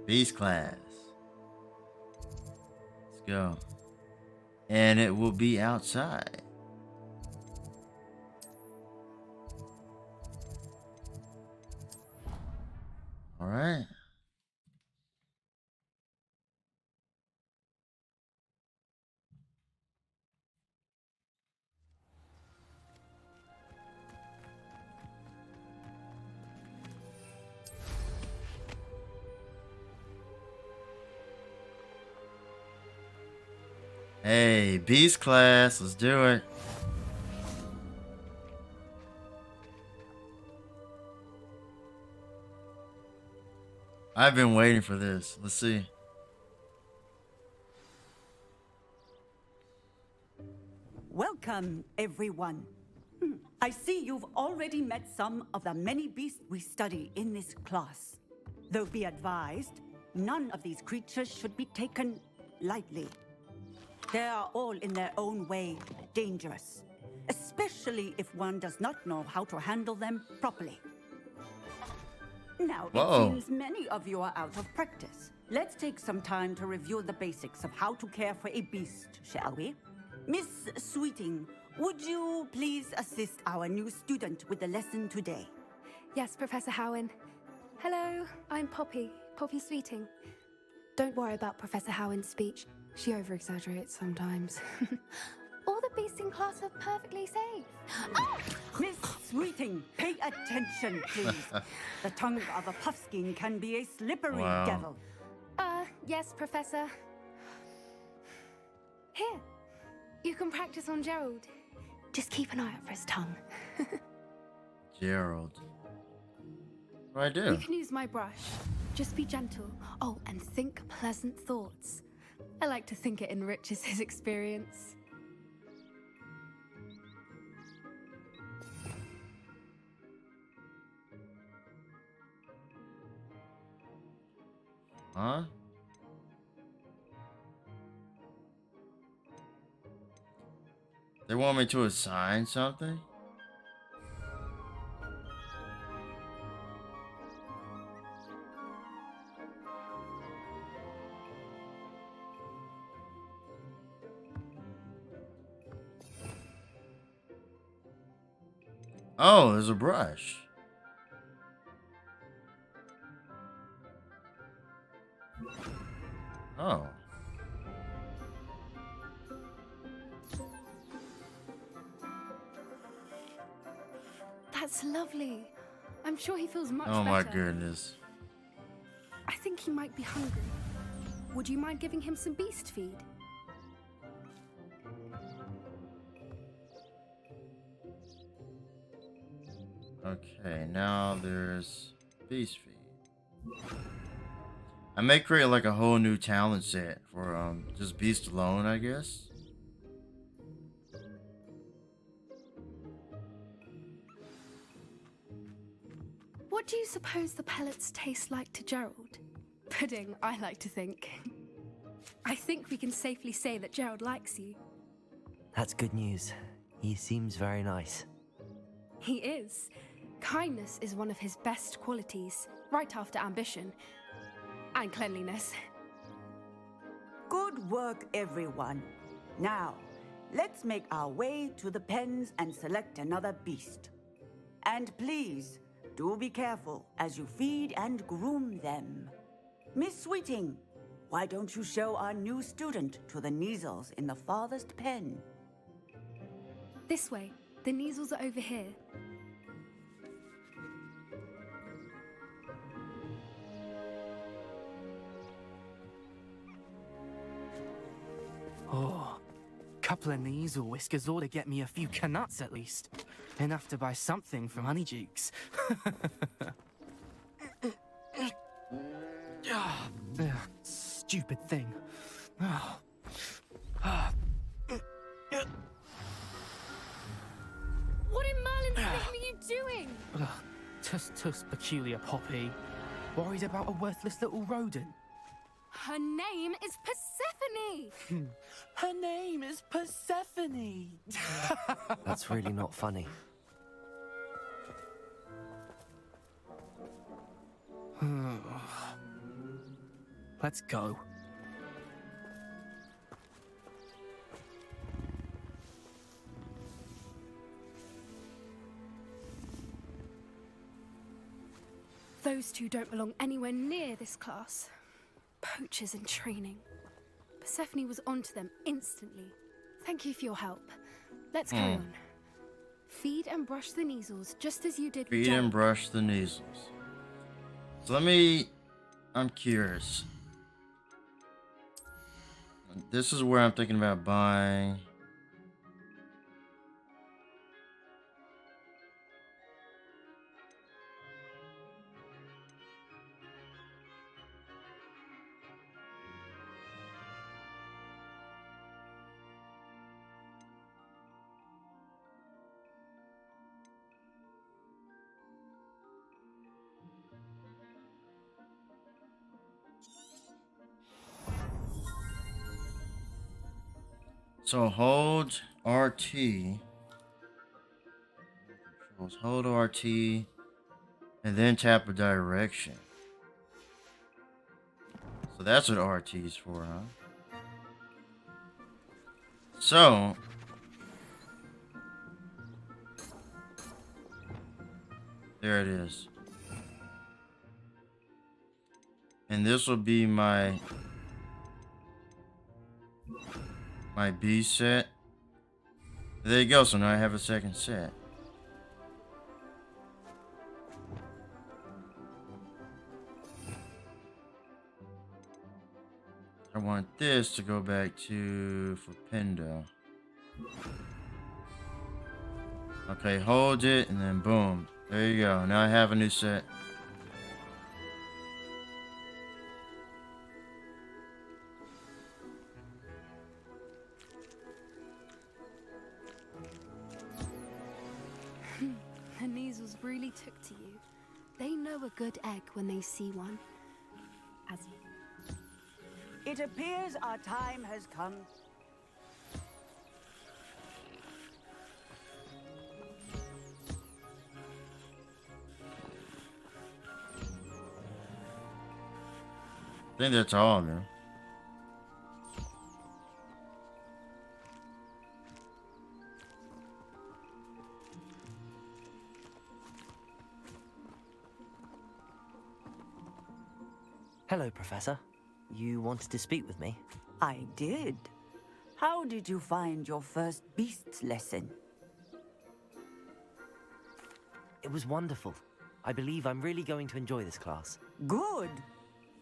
Beast class. Let's go. And it will be outside. All right. Hey, Beast class, let's do it. I've been waiting for this. Let's see. Welcome, everyone. I see you've already met some of the many beasts we study in this class. Though be advised, none of these creatures should be taken lightly. They are all in their own way dangerous, especially if one does not know how to handle them properly. Now, Whoa. it seems many of you are out of practice. Let's take some time to review the basics of how to care for a beast, shall we? Miss Sweeting, would you please assist our new student with the lesson today? Yes, Professor Howen. Hello, I'm Poppy Sweeting. Don't worry about Professor Howen's speech. She over-exaggerates sometimes. All the beasts in class are perfectly safe. Ah! Miss Sweeting, pay attention, please. The tongue of a puffskein can be a slippery devil. Yes, Professor. Here, you can practice on Gerald. Just keep an eye out for his tongue. Gerald. What do I do? You can use my brush. Just be gentle. Oh, and think pleasant thoughts. I like to think it enriches his experience. Huh? They want me to assign something? Oh, there's a brush. Oh. That's lovely. I'm sure he feels much better. Oh my goodness. I think he might be hungry. Would you mind giving him some beast feed? Okay, now there's beast feed. I may create like a whole new talent set for just beast alone, I guess. What do you suppose the pellets taste like to Gerald? Pudding, I like to think. I think we can safely say that Gerald likes you. That's good news. He seems very nice. He is. Kindness is one of his best qualities, right after ambition and cleanliness. Good work, everyone. Now, let's make our way to the pens and select another beast. And please, do be careful as you feed and groom them. Miss Sweeting, why don't you show our new student to the Neasels in the farthest pen? This way. The Neasels are over here. Oh, couple of Neasel whiskers ought to get me a few canuts at least. Enough to buy something from Honeydukes. Stupid thing. What in Merlin's name are you doing? Tuss peculiar Poppy. Worried about a worthless little rodent. Her name is Persephone! Her name is Persephone! That's really not funny. Let's go. Those two don't belong anywhere near this class. Poachers in training. Persephone was onto them instantly. Thank you for your help. Let's carry on. Feed and brush the Neasels just as you did with Feed Jelly. and brush the Neasels. So I'm curious. This is where I'm thinking about buying. So hold RT. Controls. Hold RT. And then tap a direction. So that's what RT is for, huh? So. There it is. And this will be my B set. There you go, so now I have a second set. I want this to go back to Flipendo. Okay, hold it and then boom. There you go. Now I have a new set. The Neasels really took to you. They know a good egg when they see one. As you. It appears our time has come. I think that's all, man. Hello, Professor. You wanted to speak with me? I did. How did you find your first beasts lesson? It was wonderful. I believe I'm really going to enjoy this class. Good.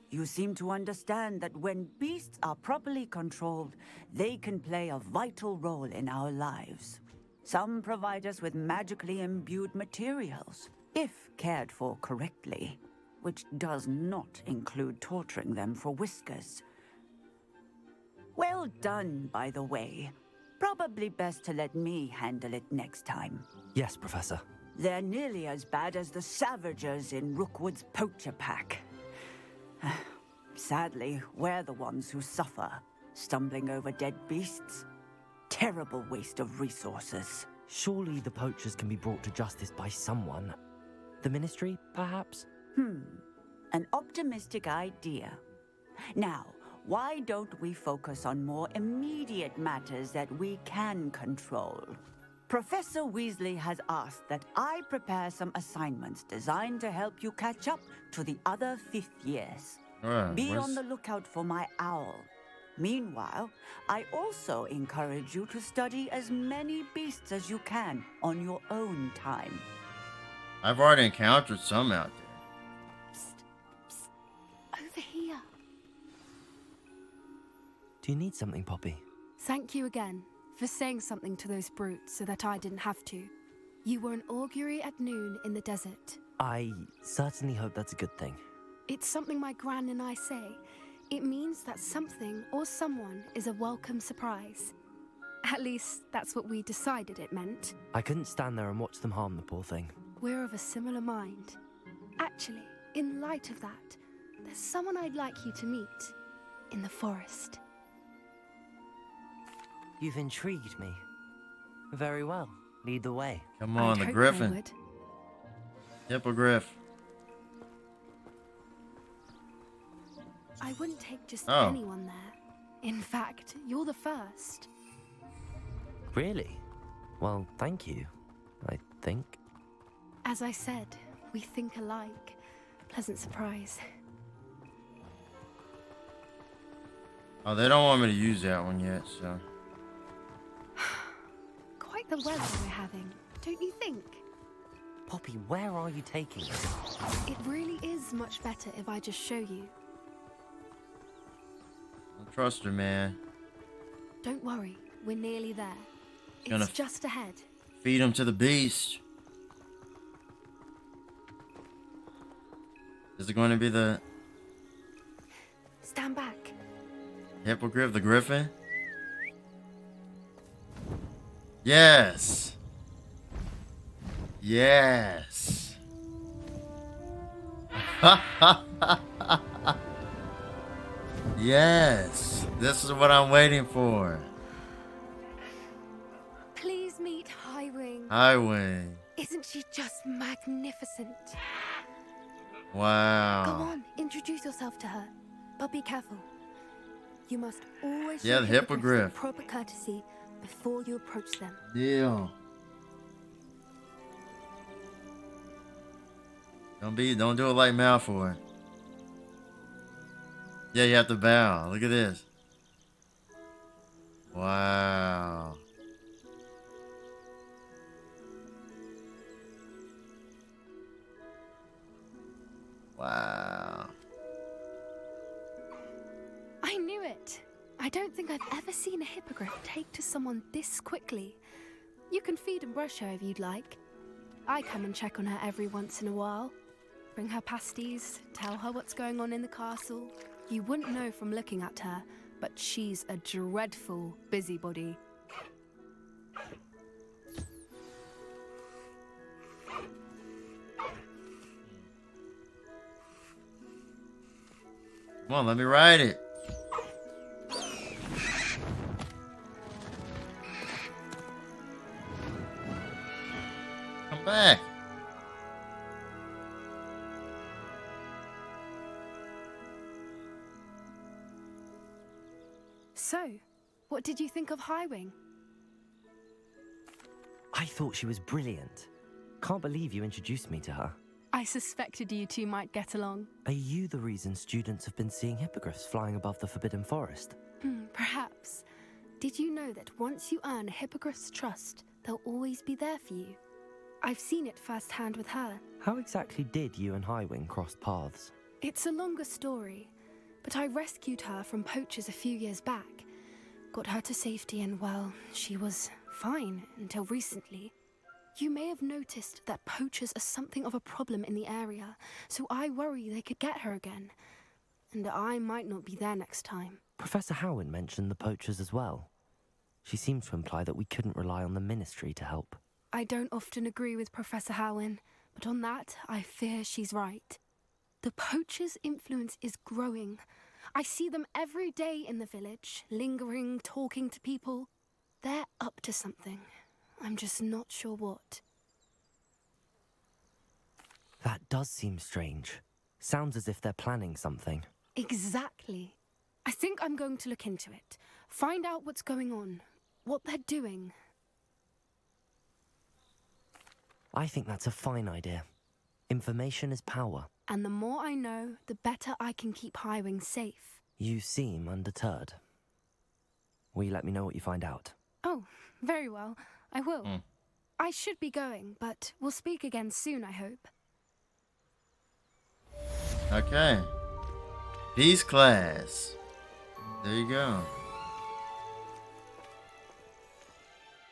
You seem to understand that when beasts are properly controlled, they can play a vital role in our lives. Some provide us with magically imbued materials, if cared for correctly, which does not include torturing them for whiskers. Well done, by the way. Probably best to let me handle it next time. Yes, Professor. They're nearly as bad as the Savagers in Rookwood's poacher pack. Sadly, we're the ones who suffer, stumbling over dead beasts. Terrible waste of resources. Surely the poachers can be brought to justice by someone. The Ministry, perhaps? An optimistic idea. Now, why don't we focus on more immediate matters that we can control? Professor Weasley has asked that I prepare some assignments designed to help you catch up to the other fifth years. Be on the lookout for my owl. Meanwhile, I also encourage you to study as many beasts as you can on your own time. I've already encountered some out there. Psst, psst. Over here. Do you need something, Poppy? Thank you again for saying something to those brutes so that I didn't have to. You were an augury at noon in the desert. I certainly hope that's a good thing. It's something my gran and I say. It means that something or someone is a welcome surprise. At least, that's what we decided it meant. I couldn't stand there and watch them harm the poor thing. We're of a similar mind. Actually, in light of that, there's someone I'd like you to meet. In the forest. You've intrigued me. Very well. Lead the way. Come on, I'd the hope griffin. they would. Hippogriff. I wouldn't take just Oh. anyone there. In fact, you're the first. Really? Well, thank you, I think. As I said, we think alike. Pleasant surprise. Oh, they don't want me to use that one yet, so. Quite the weather we're having, don't you think? Poppy, where are you taking us? It really is much better if I just show you. Don't trust her, man. Don't worry, we're nearly there. Gonna It's just ahead. Feed him to the beast. Is it going to be the Stand back. Hippogriff, the griffin? Yes. Yes. Yes. This is what I'm waiting for. Please meet Highwing. Highway. Isn't she just magnificent? Wow. Come on, introduce yourself to her. But be careful. You must always Yeah, show the hippogriffs hippogriff. proper courtesy before you approach them. Deal. Don't do it like Malfoy. Yeah, you have to bow. Look at this. Wow. Wow. I knew it. I don't think I've ever seen a hippogriff take to someone this quickly. You can feed and brush her if you'd like. I come and check on her every once in a while. Bring her pasties, tell her what's going on in the castle. You wouldn't know from looking at her, but she's a dreadful busybody. Come on, let me ride it. Come back. So, what did you think of Highwing? I thought she was brilliant. Can't believe you introduced me to her. I suspected you two might get along. Are you the reason students have been seeing hippogriffs flying above the Forbidden Forest? Perhaps. Did you know that once you earn a hippogriff's trust, they'll always be there for you? I've seen it firsthand with her. How exactly did you and Highwing cross paths? It's a longer story, but I rescued her from poachers a few years back. Got her to safety and, well, she was fine until recently. You may have noticed that poachers are something of a problem in the area, so I worry they could get her again. And I might not be there next time. Professor Howin mentioned the poachers as well. She seemed to imply that we couldn't rely on the Ministry to help. I don't often agree with Professor Howin, but on that, I fear she's right. The poachers' influence is growing. I see them every day in the village, lingering, talking to people. They're up to something. I'm just not sure what. That does seem strange. Sounds as if they're planning something. Exactly. I think I'm going to look into it. Find out what's going on, what they're doing. I think that's a fine idea. Information is power. And the more I know, the better I can keep Highwing safe. You seem undeterred. Will you let me know what you find out? Oh, very well. I will. I should be going, but we'll speak again soon, I hope. Okay. Peace class. There you go.